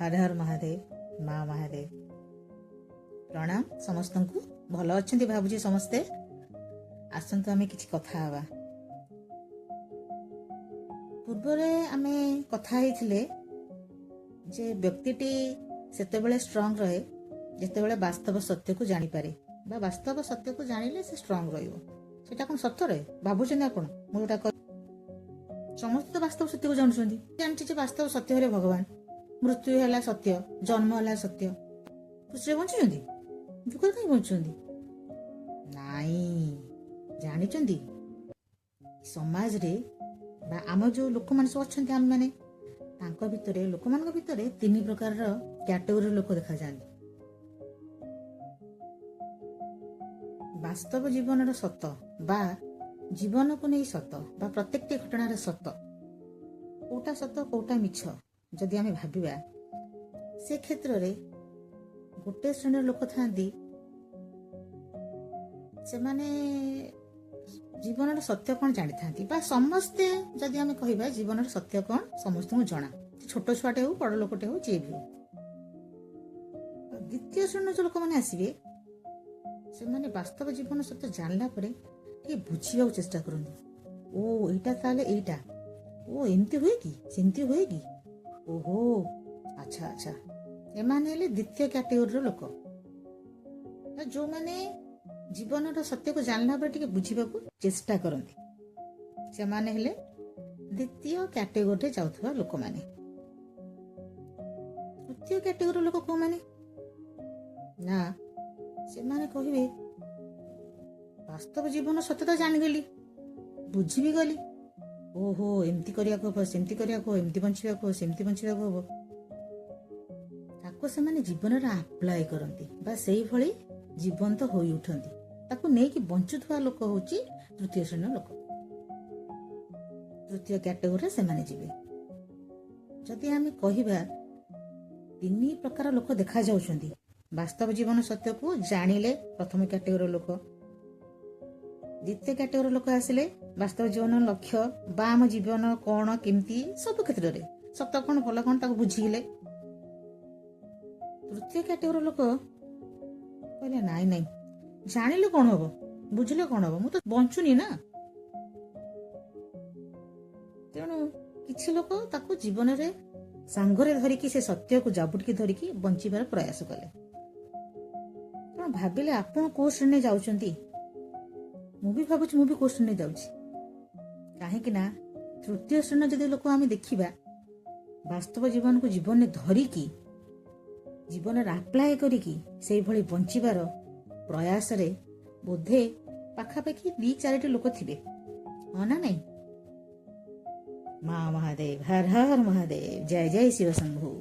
हर हर महादेव माँ महादेव प्रणाम समस्त को भल अच्छा भावुची समस्ते आसतु आम कि कथा हवा पूर्व आमे कथा जे व्यक्तिटी सेतेबेले स्ट्रांग रहे जेतेबेले वास्तव सत्य को जानी पारे बा वास्तव सत्य को जानिले से स्ट्रांग रहिबो सेटा कोन सत्य रहे भाबुछन आपण मोटा समस्त वास्तव सत्य को जानछन्ती जे वास्तव सत्य हरे भगवान मृत्यु है सत्य जन्म है सत्य खुशी बंचुंट दुख कहीं बंचुंट नाई जानी समाज रे आम जो लोक मान सब अच्छा आम मैंने भितर लोक मान भितर तीन प्रकार कैटेगोरी लोक देखा जाते वास्तव जीवन सत बा जीवन को नहीं सत बा प्रत्येक घटनार सत कोटा सत कोटा मिछ जदि आमे भाबिबा से क्षेत्र रे गोटे श्रेणी लोक थांती से माने जीवन सत्य कौन जानी थांती बा समस्ते जदि आमे कहिबा जीवन सत्य कौन समस्त को जना छोट छुआटे हो बड़ लोकटे हो जे भी हो द्वितीय श्रेणी जो लोक माने आसीबे से माने वास्तव जीवन सत्य जानला परे के बुझिबा चेष्टा करंती ओ एटा ताले एटा ओ एमती हुए कि सेमती हुए कि ओहो अच्छा अच्छा एमाने हेले द्वितीय कैटेगोरी लोक जो माने जीवन सत्य को जानला पर टिके बुझिबा को चेष्टा करंती से माने हेले द्वितीय कैटेगोरी जाउथबा लोक माने तृतीय कैटेगोरी लोक को माने ना से माने कहिबे वास्तव जीवन सत्यता जानि गेली बुझी भी गली ओहो एमती करिया को हम सेमती करिया को एमती बंचिया को सेमती बंचिया को हम ताको से माने जीवन रे अप्लाई करंती बा सेही भली जीवंत होई उठंती ताको नै कि बंचुथवा लोक होची तृतीय श्रेणी लोक तृतीय कैटेगोरी से माने जिवे जदि आमे कहिबा तीन प्रकार लोक देखा जाउछंती वास्तव जीवन सत्य को जानिले प्रथम कैटेगोरी लोक द्वितीय कैटेगोरी लोक आसिले वास्तव जीवन लक्ष्य बा आम जीवन कौन केमती सब क्षेत्र में सत्य कौन भल कौन ताको बुझिले तृतीय कैटेगोरी लोक कहले नाई नाई जानिले कौन हम बुझिले कौन हम तो बंचुनी ना तेणु किछि लोक ताको जीवन रे सांगरे धरिकी से सत्य को जाबुटकी धरिकी बंचिबार प्रयास कले तेणु भाबिले आपण को श्रेणी जाउछंती मु भी भावुची मु भी को श्रेणी जाउची काहेकि ना तृतीय श्रेणी जदि लोक आम देखा वास्तव जीवन को जीवन में धरिकी जीवन आप्लाय करिकी से भली बंचिबार प्रयास रे बोधे पाखापाखि 2-4 लोक थिबे हाँ ना नहीं माँ महादेव हर हर महादेव जय जय शिव शंभु।